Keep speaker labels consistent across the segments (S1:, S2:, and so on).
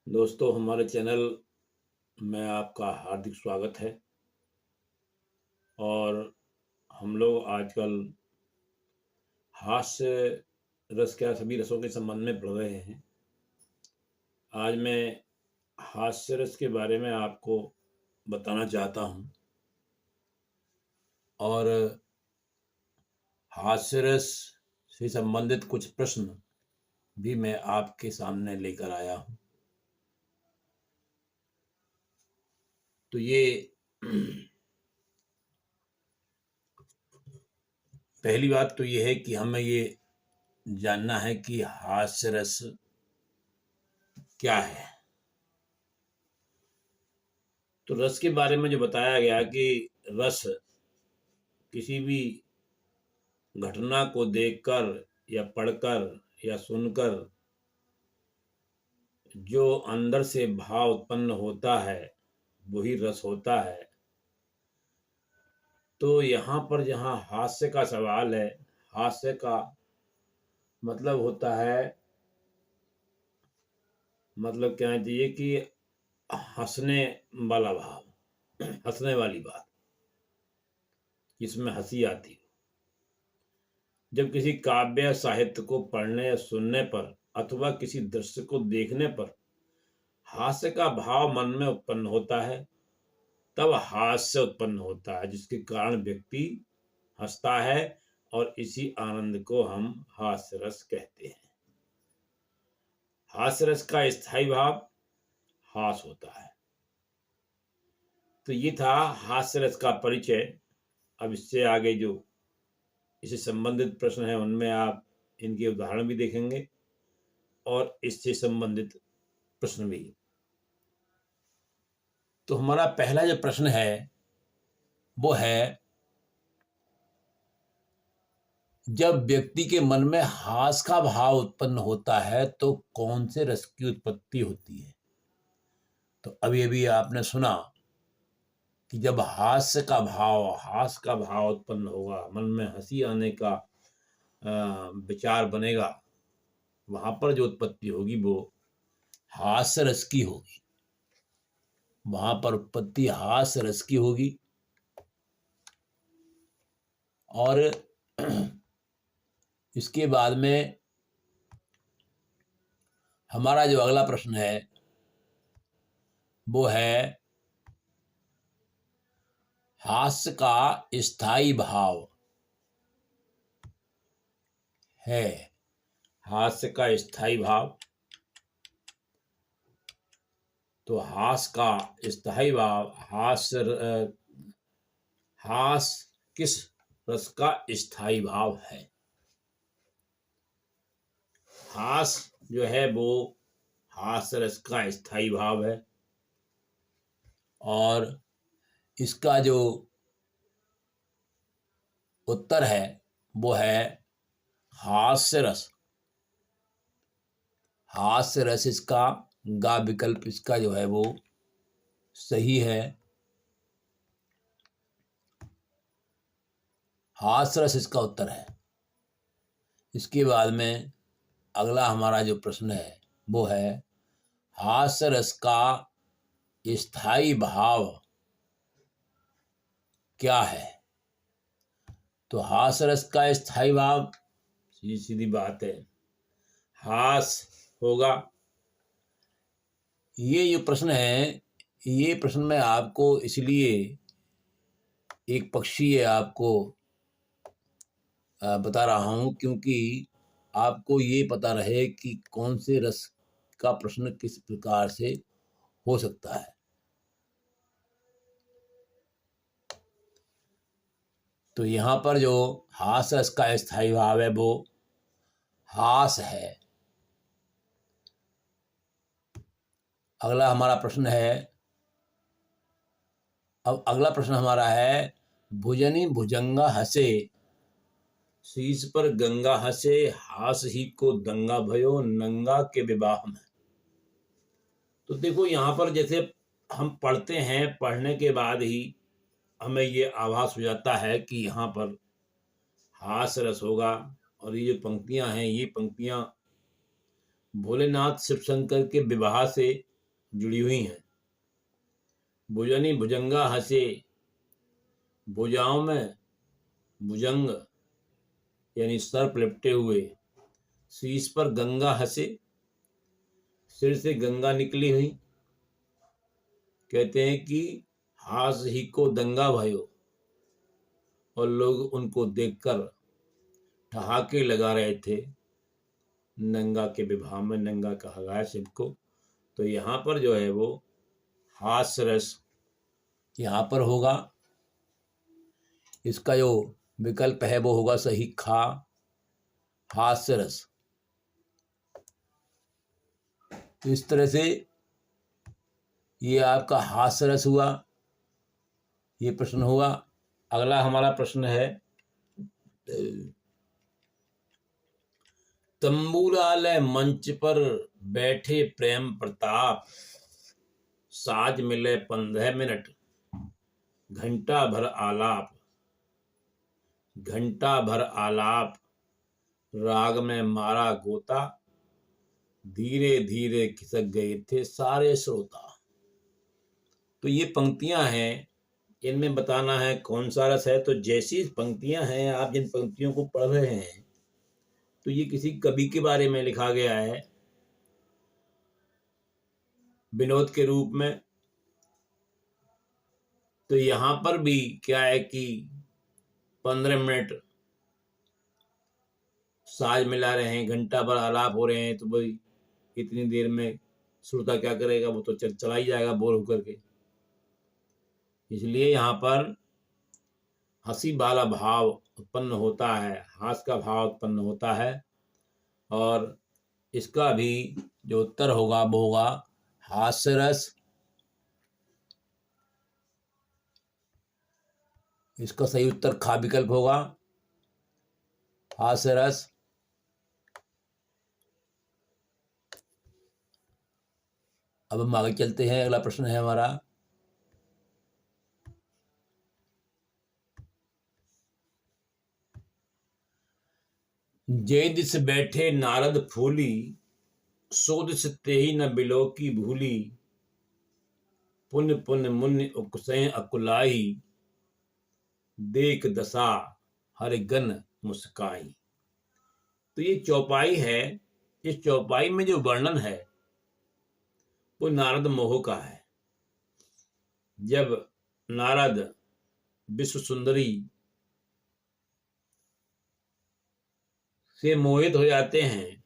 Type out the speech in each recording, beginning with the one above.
S1: दोस्तों, हमारे चैनल में आपका हार्दिक स्वागत है। और हम लोग आजकल हास्य रस क्या सभी रसों के संबंध में पढ़ रहे हैं। आज मैं हास्य रस के बारे में आपको बताना चाहता हूँ और हास्य रस से संबंधित कुछ प्रश्न भी मैं आपके सामने लेकर आया हूँ। तो ये पहली बात तो ये है कि हमें ये जानना है कि हास्य रस क्या है। तो रस के बारे में जो बताया गया कि रस किसी भी घटना को देखकर या पढ़कर या सुनकर जो अंदर से भाव उत्पन्न होता है वही रस होता है। तो यहाँ पर जहाँ हास्य का सवाल है, हास्य का मतलब होता है, मतलब क्या चाहिए कि हंसने वाला भाव, हंसने वाली बात, जिसमें हंसी आती है। जब किसी काव्य या साहित्य को पढ़ने या सुनने पर अथवा किसी दृश्य को देखने पर हास्य का भाव मन में उत्पन्न होता है, तब हास्य उत्पन्न होता है, जिसके कारण व्यक्ति हंसता है और इसी आनंद को हम हास्य रस कहते हैं। हास्य रस का स्थायी भाव हास होता है। तो ये था हास्य रस का परिचय। अब इससे आगे जो इससे संबंधित प्रश्न है उनमें आप इनके उदाहरण भी देखेंगे और इससे संबंधित प्रश्न भी। तो हमारा पहला जो प्रश्न है वो है, जब व्यक्ति के मन में हास का भाव उत्पन्न होता है तो कौन से रस की उत्पत्ति होती है। तो अभी अभी आपने सुना कि जब हास का भाव उत्पन्न होगा, मन में हंसी आने का विचार बनेगा, वहां पर जो उत्पत्ति होगी वो हास्य रस की होगी। वहां पर उत्पत्ति हास्य रस की होगी। और इसके बाद में हमारा जो अगला प्रश्न है वो है, हास्य का स्थायी भाव है। हास्य का स्थायी भाव, तो हास्य का स्थायी भाव, हास्य किस रस का स्थायी भाव है। हास्य जो है वो हास्य रस का स्थायी भाव है और इसका जो उत्तर है वो है हास्य रस। हास्य रस इसका गा विकल्प इसका जो है वो सही है। हास्य रस इसका उत्तर है। इसके बाद में अगला हमारा जो प्रश्न है वो है, हास्य रस का स्थायी भाव क्या है। तो हास्य रस का स्थायी भाव सीधी सीधी बात है, हास होगा। ये जो प्रश्न है, ये प्रश्न मैं आपको इसलिए एक पक्षीय आपको बता रहा हूं क्योंकि आपको ये पता रहे कि कौन से रस का प्रश्न किस प्रकार से हो सकता है। तो यहाँ पर जो हास रस का स्थायी भाव है वो हास है। अगला हमारा प्रश्न है, अब अगला प्रश्न हमारा है, भुजनी भुजंगा हसे, शीश पर गंगा हसे, हास ही को दंगा भयो, नंगा के विवाह में। तो देखो यहाँ पर जैसे हम पढ़ते हैं, पढ़ने के बाद ही हमें ये आभास हो जाता है कि यहाँ पर हास रस होगा। और ये जो पंक्तियां हैं, ये पंक्तियां भोलेनाथ शिव शंकर के विवाह से जुड़ी हुई हैं। भुजनी भुजंगा हंसे, भुजाओं में भुजंग यानी सर्प लिपटे हुए, शीश पर गंगा हंसे, सिर से गंगा निकली हुई। कहते हैं कि हास ही को दंगा भयो, और लोग उनको देखकर ठहाके लगा रहे थे। नंगा के विभाव में नंगा कहा गया शिव को। तो यहाँ पर जो है वो हास्य रस यहाँ पर होगा। इसका जो विकल्प है वो होगा सही खा, हास्य रस। तो इस तरह से ये आपका हास्य रस हुआ, ये प्रश्न हुआ। अगला हमारा प्रश्न है, तंबूरालय मंच पर बैठे प्रेम प्रताप, साज मिले 15 मिनट, घंटा भर आलाप, घंटा भर आलाप, राग में मारा गोता, धीरे धीरे खिसक गए थे सारे श्रोता। तो ये पंक्तियां हैं, इनमें बताना है कौन सा रस है। तो जैसी पंक्तियां हैं, आप जिन पंक्तियों को पढ़ रहे हैं, तो ये किसी कवि के बारे में लिखा गया है विनोद के रूप में। तो यहां पर भी क्या है कि 15 मिनट साज मिला रहे हैं, घंटा भर आलाप हो रहे हैं, तो भाई इतनी देर में श्रोता क्या करेगा, वो तो चला ही जाएगा बोर होकर के। इसलिए यहाँ पर हंसी वाला भाव उत्पन्न होता है, हास्य का भाव उत्पन्न होता है। और इसका भी जो उत्तर होगा वो होगा हास्य रस। इसका सही उत्तर खा विकल्प होगा, हास्य रस। अब हम आगे चलते हैं। अगला प्रश्न है हमारा, जे दिस बैठे नारद फूली, सो दिस तेहि न बिलो की भूली, पुण्य पुण्य मुन्य उकसैं अकुलाई, देख दशा हर गन मुस्काई। तो ये चौपाई है। इस चौपाई में जो वर्णन है वो नारद मोह का है। जब नारद विश्व सुंदरी से मोहित हो जाते हैं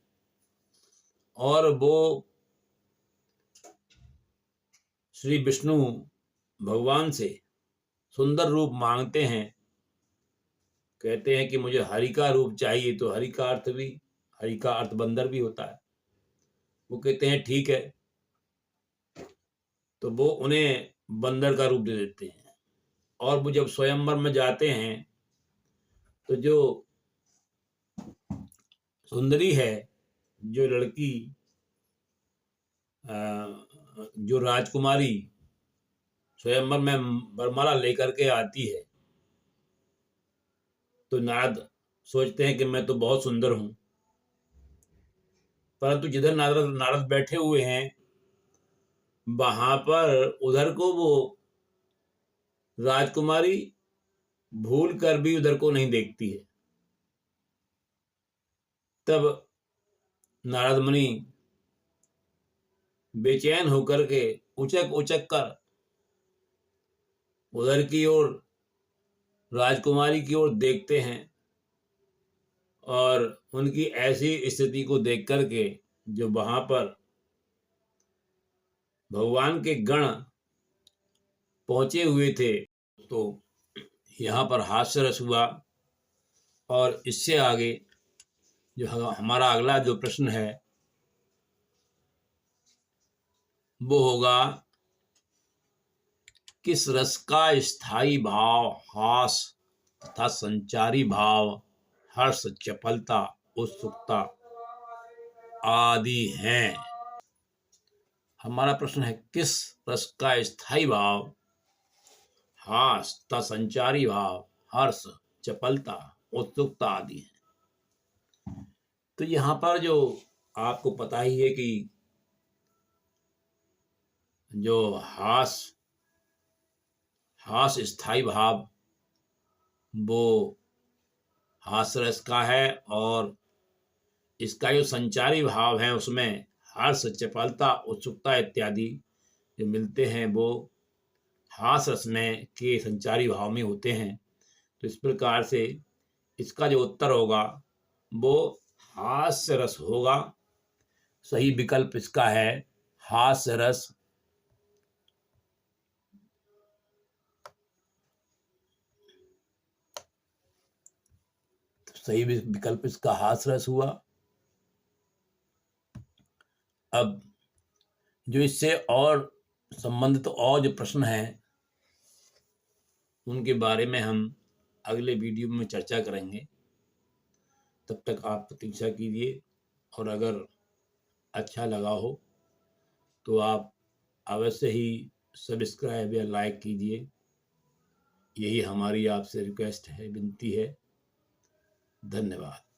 S1: और वो श्री विष्णु भगवान से सुंदर रूप मांगते हैं, कहते हैं कि मुझे हरि का रूप चाहिए। तो हरि का अर्थ भी, हरि का अर्थ बंदर भी होता है। वो कहते हैं ठीक है, तो वो उन्हें बंदर का रूप दे देते हैं। और वो जब स्वयंवर में जाते हैं तो जो सुंदरी है, जो लड़की, जो राजकुमारी स्वयंवर में वरमाला लेकर के आती है, तो नारद सोचते हैं कि मैं तो बहुत सुंदर हूं। परंतु जिधर नारद नारद बैठे हुए हैं, वहां पर उधर को वो राजकुमारी भूल कर भी उधर को नहीं देखती है। तब नारद मुनि बेचैन होकर के उचक उचक कर उधर की ओर, राजकुमारी की ओर देखते हैं। और उनकी ऐसी स्थिति को देख करके जो वहां पर भगवान के गण पहुंचे हुए थे, तो यहाँ पर हास्य रस हुआ। और इससे आगे जो हमारा अगला जो प्रश्न है वो होगा, किस रस का स्थायी भाव हास तथा संचारी भाव हर्ष, चपलता, उत्सुकता आदि हैं। हमारा प्रश्न है, किस रस का स्थायी भाव हास तथा संचारी भाव हर्ष, चपलता, उत्सुकता आदि है। तो यहां पर जो आपको पता ही है कि जो हास स्थायी भाव वो हास रस का है, और इसका जो संचारी भाव है उसमें हर्ष, चपलता, उत्सुकता इत्यादि जो मिलते हैं वो हास रस में के संचारी भाव में होते हैं। तो इस प्रकार से इसका जो उत्तर होगा वो हास्य रस होगा। सही विकल्प इसका है हास्य रस। सही विकल्प इसका हास्य रस हुआ। अब जो इससे और संबंधित और जो प्रश्न हैं उनके बारे में हम अगले वीडियो में चर्चा करेंगे। तब तक आप प्रतीक्षा कीजिए, और अगर अच्छा लगा हो तो आप अवश्य ही सब्सक्राइब या लाइक कीजिए। यही हमारी आपसे रिक्वेस्ट है, विनती है। धन्यवाद।